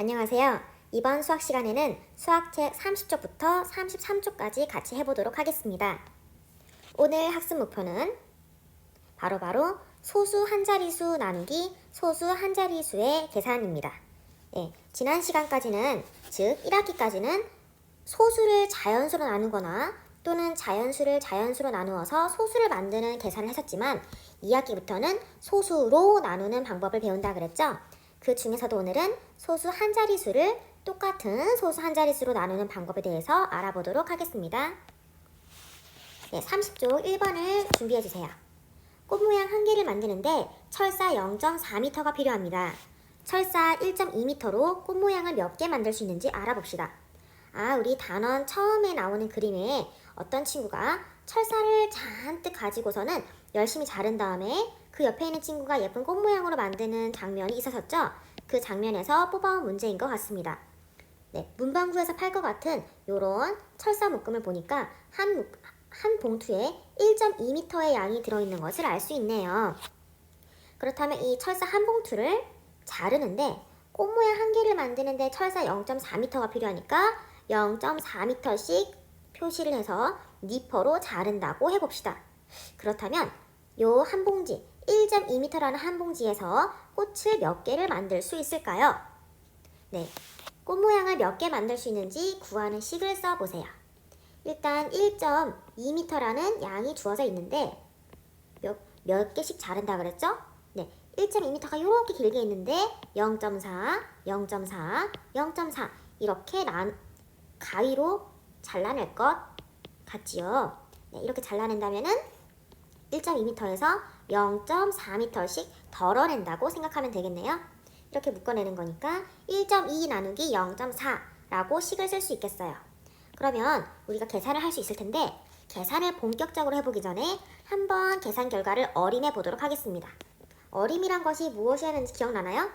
안녕하세요. 이번 수학 시간에는 수학책 30쪽부터 33쪽까지 같이 해보도록 하겠습니다. 오늘 학습 목표는 바로 소수 한 자리수 나누기 소수 한 자리수의 계산입니다. 지난 시간까지는, 즉 1학기까지는 소수를 자연수로 나누거나 또는 자연수를 자연수로 나누어서 소수를 만드는 계산을 했었지만 2학기부터는 소수로 나누는 방법을 배운다 그랬죠? 그 중에서도 오늘은 소수 한 자리수를 똑같은 소수 한 자리수로 나누는 방법에 대해서 알아보도록 하겠습니다. 30쪽 1번을 준비해주세요. 꽃 모양 한 개를 만드는데 철사 0.4m가 필요합니다. 철사 1.2m로 꽃 모양을 몇 개 만들 수 있는지 알아봅시다. 우리 단원 처음에 나오는 그림에 어떤 친구가 철사를 잔뜩 가지고서는 열심히 자른 다음에 그 옆에 있는 친구가 예쁜 꽃 모양으로 만드는 장면이 있었었죠? 그 장면에서 뽑아온 문제인 것 같습니다. 문방구에서 팔 것 같은 이런 철사 묶음을 보니까 한 봉투에 1.2m의 양이 들어있는 것을 알 수 있네요. 그렇다면 이 철사 한 봉투를 자르는데 꽃 모양 한 개를 만드는데 철사 0.4m가 필요하니까 0.4m씩 표시를 해서 니퍼로 자른다고 해봅시다. 그렇다면 요 한 봉지 1.2m라는 한 봉지에서 꽃을 몇 개를 만들 수 있을까요? 꽃 모양을 몇 개 만들 수 있는지 구하는 식을 써보세요. 일단 1.2m라는 양이 주어져 있는데 몇 개씩 자른다 그랬죠? 1.2m가 이렇게 길게 있는데 0.4, 0.4, 0.4 이렇게 가위로 잘라낼 것 같지요? 이렇게 잘라낸다면은 1.2m에서 0.4m씩 덜어낸다고 생각하면 되겠네요. 이렇게 묶어내는 거니까 1.2 나누기 0.4라고 식을 쓸 수 있겠어요. 그러면 우리가 계산을 할 수 있을 텐데 계산을 본격적으로 해보기 전에 한번 계산 결과를 어림해 보도록 하겠습니다. 어림이란 것이 무엇이었는지 기억나나요?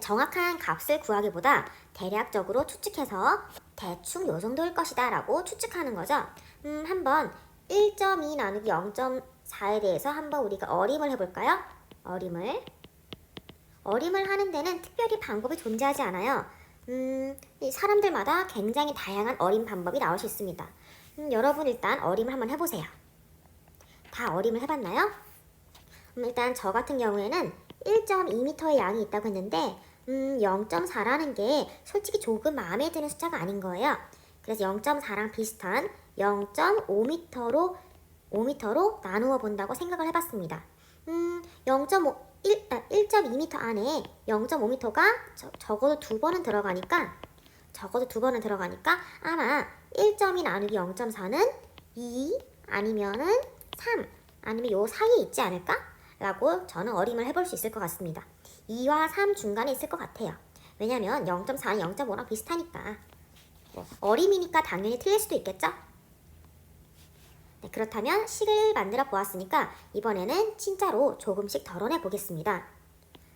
정확한 값을 구하기보다 대략적으로 추측해서 대충 요 정도일 것이다 라고 추측하는 거죠. 한번 1.2 나누기 0.4에 대해서 한번 우리가 어림을 해볼까요? 어림을 하는 데는 특별히 방법이 존재하지 않아요. 사람들마다 굉장히 다양한 어림 방법이 나올 수 있습니다. 여러분 일단 어림을 한번 해보세요. 다 어림을 해봤나요? 일단 저 같은 경우에는 1.2m의 양이 있다고 했는데 0.4라는 게 솔직히 조금 마음에 드는 숫자가 아닌 거예요. 그래서 0.4랑 비슷한 0.5m로 나누어 본다고 생각을 해봤습니다. 1.2m 안에 0.5m가 적어도 두 번은 들어가니까 아마 1.2 나누기 0.4는 2 아니면은 3 아니면 요 사이에 있지 않을까? 라고 저는 어림을 해볼 수 있을 것 같습니다. 2와 3 중간에 있을 것 같아요. 왜냐면 0.4는 0.5랑 비슷하니까. 어림이니까 당연히 틀릴 수도 있겠죠? 그렇다면 식을 만들어 보았으니까 이번에는 진짜로 조금씩 덜어내 보겠습니다.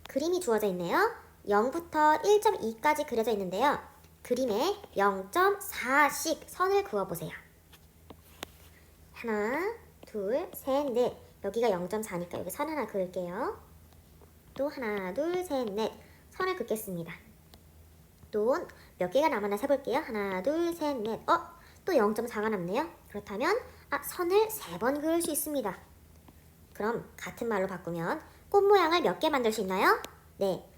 그림이 주어져 있네요. 0부터 1.2까지 그려져 있는데요. 그림에 0.4씩 선을 그어보세요. 하나, 둘, 셋, 넷. 여기가 0.4니까 여기 선 하나 그을게요. 또 하나, 둘, 셋, 넷. 선을 긋겠습니다. 또 몇 개가 남았나 세볼게요. 하나, 둘, 셋, 넷. 또 0.4가 남네요. 그렇다면 선을 3번 그을 수 있습니다. 그럼 같은 말로 바꾸면 꽃 모양을 몇 개 만들 수 있나요?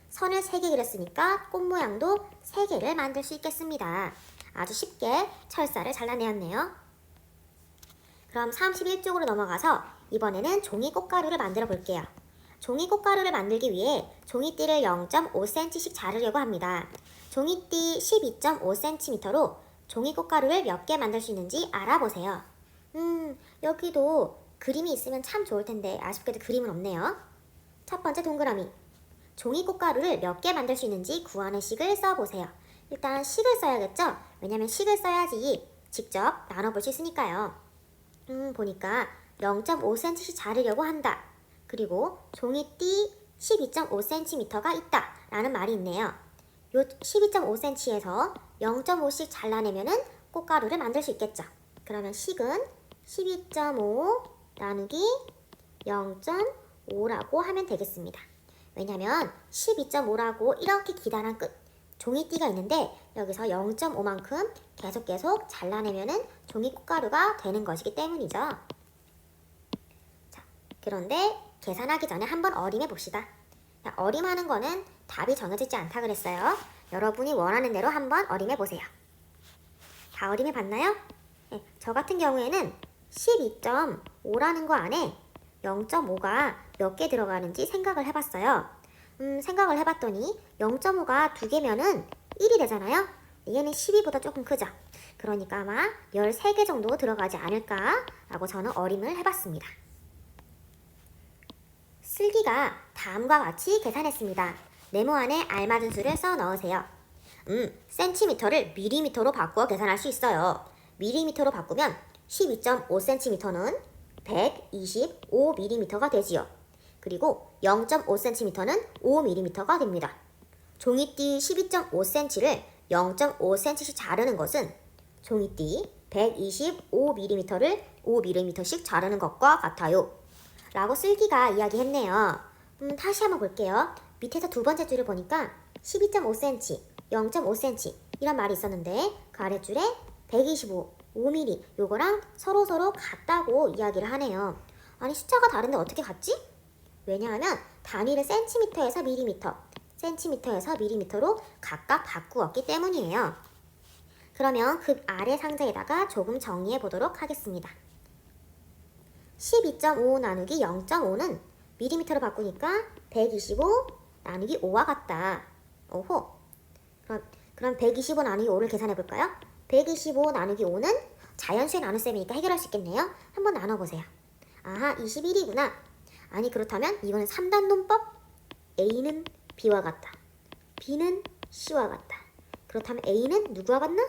선을 3개 그렸으니까 꽃 모양도 3개를 만들 수 있겠습니다. 아주 쉽게 철사를 잘라내었네요. 그럼 31쪽으로 넘어가서 이번에는 종이 꽃가루를 만들어 볼게요. 종이 꽃가루를 만들기 위해 종이띠를 0.5cm씩 자르려고 합니다. 종이띠 12.5cm로 종이 꽃가루를 몇 개 만들 수 있는지 알아보세요. 여기도 그림이 있으면 참 좋을 텐데 아쉽게도 그림은 없네요. 첫 번째 동그라미. 종이 꽃가루를 몇 개 만들 수 있는지 구하는 식을 써보세요. 일단 식을 써야겠죠? 왜냐면 식을 써야지 직접 나눠볼 수 있으니까요. 보니까 0.5cm씩 자르려고 한다. 그리고 종이띠 12.5cm가 있다 라는 말이 있네요. 요 12.5cm에서 0.5씩 잘라내면은 꽃가루를 만들 수 있겠죠. 그러면 식은 12.5 나누기 0.5라고 하면 되겠습니다. 왜냐면 12.5라고 이렇게 기다란 종이띠가 있는데 여기서 0.5만큼 계속 잘라내면은 종이 꽃가루가 되는 것이기 때문이죠. 자, 그런데 계산하기 전에 한번 어림해 봅시다. 자, 어림하는 거는 답이 정해지지 않다 그랬어요. 여러분이 원하는 대로 한번 어림해 보세요. 다 어림해 봤나요? 네, 저 같은 경우에는 12.5라는 거 안에 0.5가 몇 개 들어가는지 생각을 해봤어요. 생각을 해봤더니 0.5가 2개면은 1이 되잖아요. 얘는 12보다 조금 크죠. 그러니까 아마 13개 정도 들어가지 않을까 라고 저는 어림을 해봤습니다. 슬기가 다음과 같이 계산했습니다. 네모 안에 알맞은 수를 써 넣으세요. 센티미터를 밀리미터로 바꾸어 계산할 수 있어요. 밀리미터로 바꾸면 12.5cm는 125mm가 되지요. 그리고 0.5cm는 5mm가 됩니다. 종이띠 12.5cm를 0.5cm씩 자르는 것은 종이띠 125mm를 5mm씩 자르는 것과 같아요. 라고 슬기가 이야기했네요. 다시 한번 볼게요. 밑에서 두 번째 줄을 보니까 12.5cm, 0.5cm 이런 말이 있었는데 그 아랫줄에 125, 5mm 요거랑 서로 같다고 이야기를 하네요. 아니 숫자가 다른데 어떻게 같지? 왜냐하면 단위를 센티미터에서 밀리미터, 센티미터에서 밀리미터로 각각 바꾸었기 때문이에요. 그러면 그 아래 상자에다가 조금 정리해 보도록 하겠습니다. 12.5 나누기 0.5는 밀리미터로 바꾸니까 125 나누기 5와 같다. 오호. 그럼 125 나누기 5를 계산해 볼까요? 125 나누기 5는 자연수의 나눗셈이니까 해결할 수 있겠네요. 한번 나눠보세요. 아하, 21이구나. 아니 그렇다면 이거는 3단 논법. A는 B와 같다. B는 C와 같다. 그렇다면 A는 누구와 같나?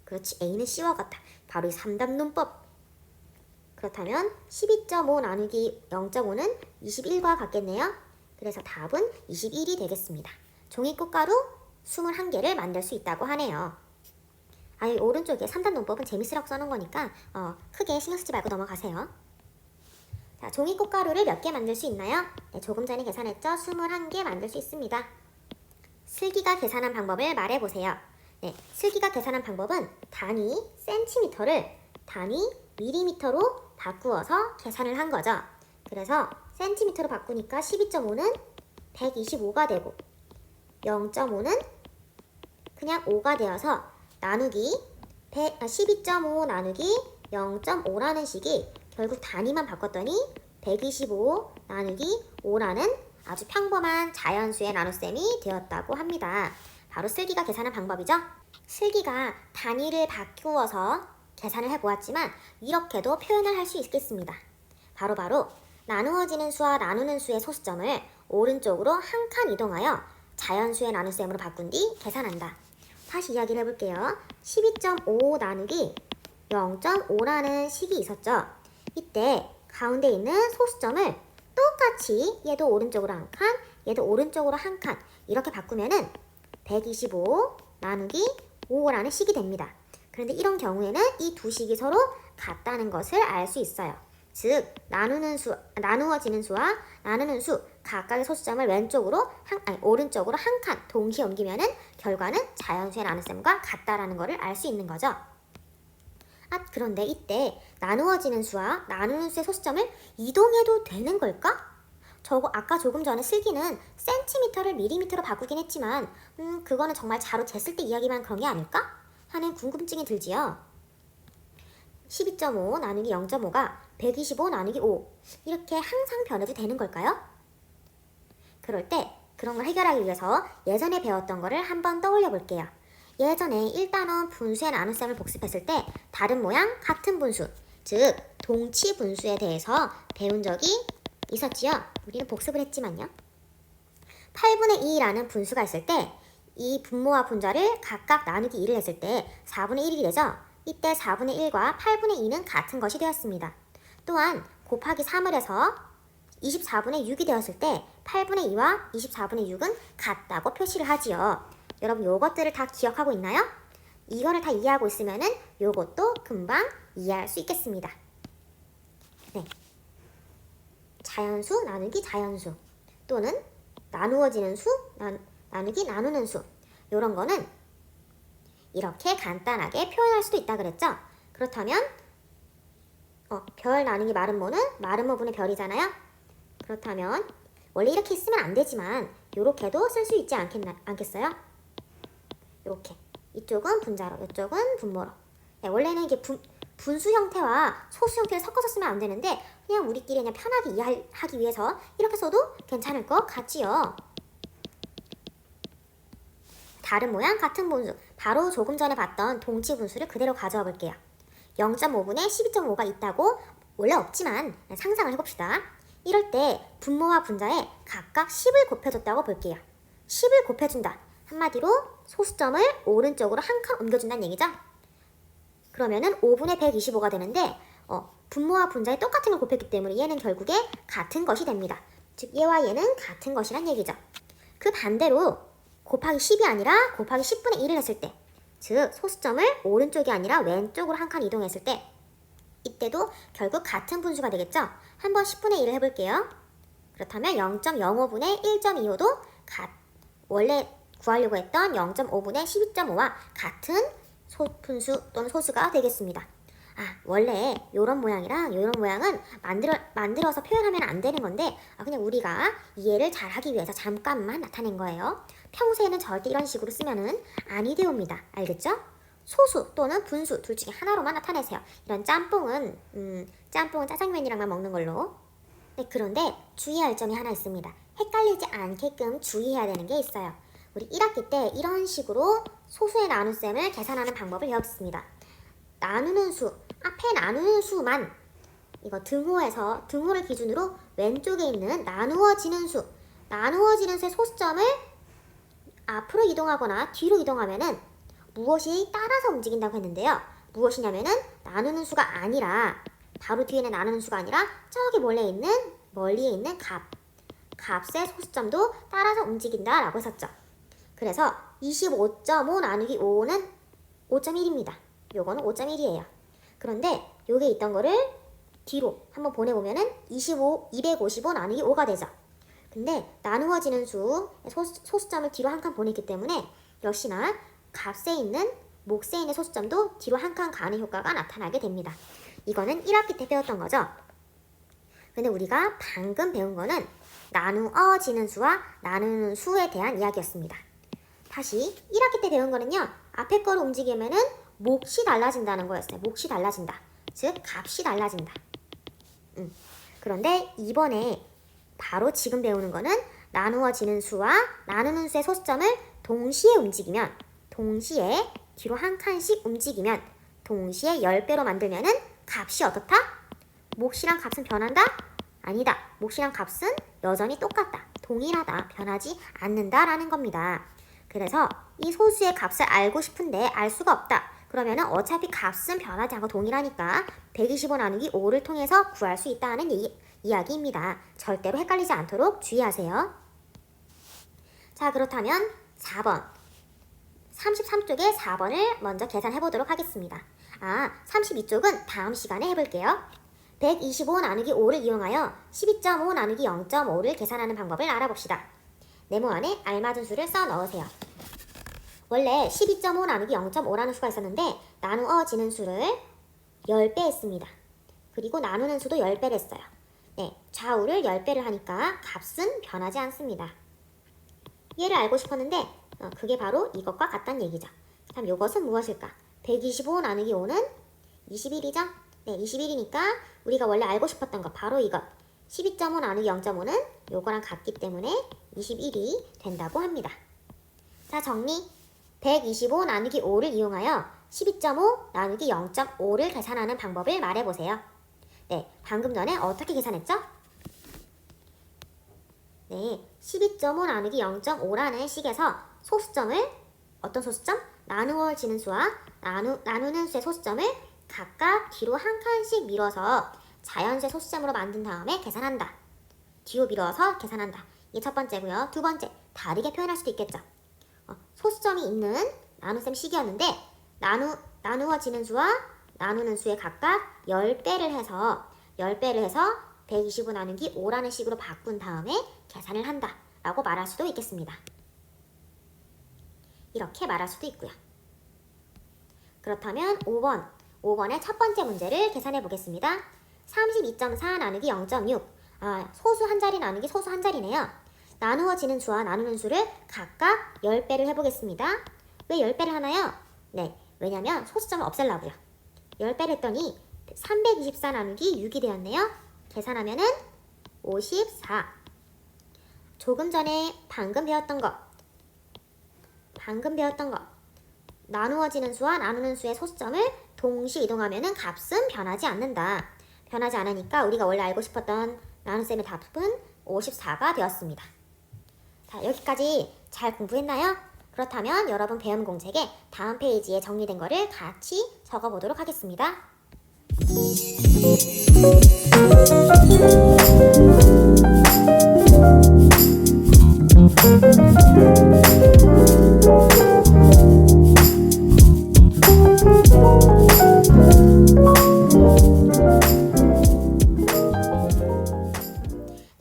그렇지, A는 C와 같다. 바로 이 3단 논법. 그렇다면 12.5 나누기 0.5는 21과 같겠네요. 그래서 답은 21이 되겠습니다. 종이 꽃가루 21개를 만들 수 있다고 하네요. 이 오른쪽에 3단 논법은 재밌으라고 써놓은 거니까 크게 신경 쓰지 말고 넘어가세요. 자, 종이 꽃가루를 몇 개 만들 수 있나요? 네, 조금 전에 계산했죠? 21개 만들 수 있습니다. 슬기가 계산한 방법을 말해보세요. 네, 슬기가 계산한 방법은 단위 센티미터를 단위 밀리미터로 바꾸어서 계산을 한 거죠. 그래서 센티미터로 바꾸니까 12.5는 125가 되고 0.5는 그냥 5가 되어서 나누기 12.5 나누기 0.5라는 식이 결국 단위만 바꿨더니 125 나누기 5라는 아주 평범한 자연수의 나눗셈이 되었다고 합니다. 바로 슬기가 계산한 방법이죠. 슬기가 단위를 바꾸어서 계산을 해보았지만 이렇게도 표현을 할 수 있겠습니다. 바로 나누어지는 수와 나누는 수의 소수점을 오른쪽으로 한 칸 이동하여 자연수의 나눗셈으로 바꾼 뒤 계산한다. 다시 이야기를 해볼게요. 12.5 나누기 0.5라는 식이 있었죠. 이때 가운데 있는 소수점을 똑같이 얘도 오른쪽으로 한 칸, 얘도 오른쪽으로 한 칸 이렇게 바꾸면은 125 나누기 5라는 식이 됩니다. 그런데 이런 경우에는 이 두 식이 서로 같다는 것을 알 수 있어요. 즉 나누어지는 수와 나누는 수 각각의 소수점을 오른쪽으로 한 칸 동시에 옮기면은 결과는 자연수의 나눗셈과 같다라는 것을 알 수 있는 거죠. 그런데 이때 나누어지는 수와 나누는 수의 소수점을 이동해도 되는 걸까? 아까 조금 전에 슬기는 센티미터를 밀리미터로 바꾸긴 했지만 그거는 정말 자로 쟀을 때 이야기만 그런 게 아닐까? 하는 궁금증이 들지요. 12.5 나누기 0.5가 125 나누기 5 이렇게 항상 변해도 되는 걸까요? 그럴 때 그런 걸 해결하기 위해서 예전에 배웠던 거를 한번 떠올려 볼게요. 예전에 1단원 분수의 나눗셈을 복습했을 때 다른 모양 같은 분수, 즉 동치 분수에 대해서 배운 적이 있었지요. 우리는 복습을 했지만요. 8분의 2라는 분수가 있을 때 이 분모와 분자를 각각 나누기 2를 했을 때 4분의 1이 되죠. 이때 4분의 1과 8분의 2는 같은 것이 되었습니다. 또한 곱하기 3을 해서 24분의 6이 되었을 때 8분의 2와 24분의 6은 같다고 표시를 하지요. 여러분 요것들을 다 기억하고 있나요? 이거를 다 이해하고 있으면은 요것도 금방 이해할 수 있겠습니다. 네. 자연수 나누기 자연수 또는 나누어지는 수 나누기 나누는 수 이런 거는 이렇게 간단하게 표현할 수도 있다 그랬죠? 그렇다면 별 나누기 마름모는 마름모분의 별이잖아요? 그렇다면 원래 이렇게 쓰면 안 되지만 이렇게도 쓸 수 있지 않겠어요? 이렇게 이쪽은 분자로 이쪽은 분모로. 네, 원래는 이게 분수 형태와 소수 형태를 섞어서 쓰면 안 되는데 그냥 우리끼리 그냥 편하게 이해하기 위해서 이렇게 써도 괜찮을 것 같지요. 다른 모양 같은 분수, 바로 조금 전에 봤던 동치 분수를 그대로 가져와 볼게요. 0.5분의 12.5가 있다고 원래 없지만 상상을 해봅시다. 이럴 때 분모와 분자에 각각 10을 곱해줬다고 볼게요. 10을 곱해준다. 한마디로 소수점을 오른쪽으로 한 칸 옮겨준다는 얘기죠. 그러면은 5분의 125가 되는데 분모와 분자에 똑같은 걸 곱했기 때문에 얘는 결국에 같은 것이 됩니다. 즉 얘와 얘는 같은 것이란 얘기죠. 그 반대로 곱하기 10이 아니라 곱하기 10분의 1을 했을 때, 즉 소수점을 오른쪽이 아니라 왼쪽으로 한 칸 이동했을 때 이때도 결국 같은 분수가 되겠죠. 한번 10분의 1을 해볼게요. 그렇다면 0.05분의 1.25도 원래 구하려고 했던 0.5분의 12.5와 같은 분수 또는 소수가 되겠습니다. 원래 이런 모양이랑 이런 모양은 만들어서 표현하면 안 되는 건데 그냥 우리가 이해를 잘하기 위해서 잠깐만 나타낸 거예요. 평소에는 절대 이런 식으로 쓰면은 아니 되옵니다. 알겠죠? 소수 또는 분수 둘 중에 하나로만 나타내세요. 이런 짬뽕은 짜장면이랑만 먹는 걸로. 네, 그런데 주의할 점이 하나 있습니다. 헷갈리지 않게끔 주의해야 되는 게 있어요. 우리 1학기 때 이런 식으로 소수의 나눗셈을 계산하는 방법을 배웠습니다. 나누는 수, 앞에 나누는 수만 이거 등호를 기준으로 왼쪽에 있는 나누어지는 수의 소수점을 앞으로 이동하거나 뒤로 이동하면은 무엇이 따라서 움직인다고 했는데요. 무엇이냐면은 나누는 수가 아니라 바로 뒤에는 나누는 수가 아니라 저기 멀리에 있는 값의 소수점도 따라서 움직인다라고 했었죠. 그래서 25.5 나누기 5는 5.1입니다. 요거는 5.1이에요. 그런데 요게 있던 거를 뒤로 한번 보내보면은 255 나누기 5가 되죠. 근데 나누어지는 소수점을 뒤로 한 칸 보냈기 때문에 역시나 몫에 있는 소수점도 뒤로 한 칸 가는 효과가 나타나게 됩니다. 이거는 1학기 때 배웠던 거죠. 근데 우리가 방금 배운 거는 나누어지는 수와 나누는 수에 대한 이야기였습니다. 다시 1학기 때 배운 거는요. 앞에 거를 움직이면은 몫이 달라진다는 거였어요. 몫이 달라진다. 즉 값이 달라진다. 그런데 이번에 바로 지금 배우는 거는 나누어지는 수와 나누는 수의 소수점을 동시에 뒤로 한 칸씩 움직이면 동시에 10배로 만들면은 값이 어떻다? 몫이랑 값은 변한다? 아니다. 몫이랑 값은 여전히 똑같다. 동일하다. 변하지 않는다라는 겁니다. 그래서 이 소수의 값을 알고 싶은데 알 수가 없다. 그러면은 어차피 값은 변하지 않고 동일하니까 125 나누기 5를 통해서 구할 수 있다는 이야기입니다. 절대로 헷갈리지 않도록 주의하세요. 자, 그렇다면 4번. 33쪽의 4번을 먼저 계산해 보도록 하겠습니다. 32쪽은 다음 시간에 해볼게요. 125 나누기 5를 이용하여 12.5 나누기 0.5를 계산하는 방법을 알아봅시다. 네모 안에 알맞은 수를 써 넣으세요. 원래 12.5 나누기 0.5라는 수가 있었는데 나누어지는 수를 10배 했습니다. 그리고 나누는 수도 10배를 했어요. 네, 좌우를 10배를 하니까 값은 변하지 않습니다. 얘를 알고 싶었는데 그게 바로 이것과 같다는 얘기죠. 그럼 이것은 무엇일까? 125 나누기 5는 21이죠? 네, 21이니까 우리가 원래 알고 싶었던 거 바로 이것 12.5 나누기 0.5는 요거랑 같기 때문에 21이 된다고 합니다. 자, 정리. 125 나누기 5를 이용하여 12.5 나누기 0.5를 계산하는 방법을 말해보세요. 네, 방금 전에 어떻게 계산했죠? 네, 12.5 나누기 0.5라는 식에서 어떤 소수점? 나누어지는 수와 나누는 수의 소수점을 각각 뒤로 한 칸씩 밀어서 자연수의 소수점으로 만든 다음에 계산한다. 뒤로 밀어서 계산한다. 이게 첫 번째고요. 두 번째, 다르게 표현할 수도 있겠죠. 소수점이 있는 나눗셈 식이었는데 나누어지는 수와 나누는 수에 각각 10배를 해서 125 나누기 5라는 식으로 바꾼 다음에 계산을 한다 라고 말할 수도 있겠습니다. 이렇게 말할 수도 있고요. 그렇다면 5번의 첫 번째 문제를 계산해 보겠습니다. 32.4 나누기 0.6. 소수 한 자리 나누기 소수 한 자리네요. 나누어지는 수와 나누는 수를 각각 10배를 해보겠습니다. 왜 10배를 하나요? 네, 왜냐면 소수점을 없애려고요. 10배를 했더니 324 나누기 6이 되었네요. 계산하면은 54. 조금 전에 방금 배웠던 거. 나누어지는 수와 나누는 수의 소수점을 동시 이동하면은 값은 변하지 않는다. 변하지 않으니까 우리가 원래 알고 싶었던 나눗셈의 답은 54가 되었습니다. 자, 여기까지 잘 공부했나요? 그렇다면 여러분 배운 공책에 다음 페이지에 정리된 거를 같이 적어보도록 하겠습니다.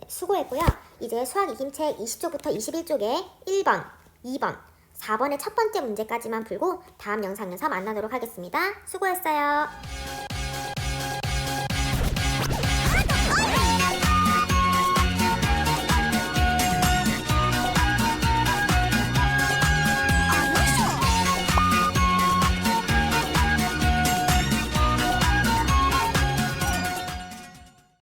수고했고요. 이제 수학 익힘책 20쪽부터 21쪽에 1번, 2번, 4번의 첫 번째 문제까지만 풀고 다음 영상에서 만나도록 하겠습니다. 수고했어요.